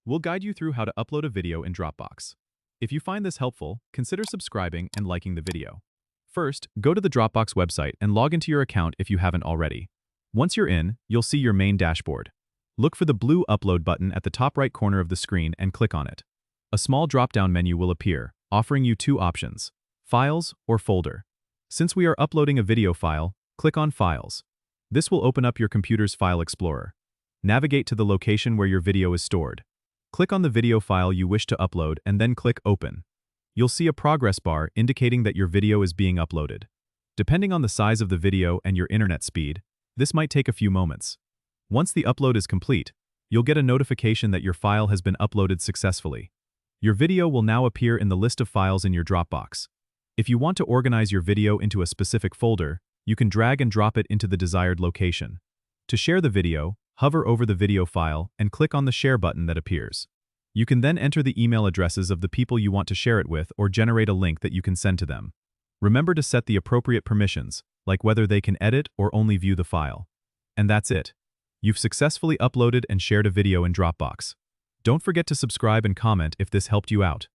We'll guide you through how to upload a video in Dropbox. If you find this helpful, consider subscribing and liking the video. First, go to the Dropbox website and log into your account if you haven't already. Once you're in, you'll see your main dashboard. Look for the blue Upload button at the top right corner of the screen and click on it. A small drop-down menu will appear, offering you two options: Files or Folder. Since we are uploading a video file, click on Files. This will open up your computer's file explorer. Navigate to the location where your video is stored. Click on the video file you wish to upload and then click Open. You'll see a progress bar indicating that your video is being uploaded. Depending on the size of the video and your internet speed, this might take a few moments. Once the upload is complete, you'll get a notification that your file has been uploaded successfully. Your video will now appear in the list of files in your Dropbox. If you want to organize your video into a specific folder, you can drag and drop it into the desired location. To share the video, hover over the video file and click on the Share button that appears. You can then enter the email addresses of the people you want to share it with or generate a link that you can send to them. Remember to set the appropriate permissions, like whether they can edit or only view the file. And that's it. You've successfully uploaded and shared a video in Dropbox. Don't forget to subscribe and comment if this helped you out.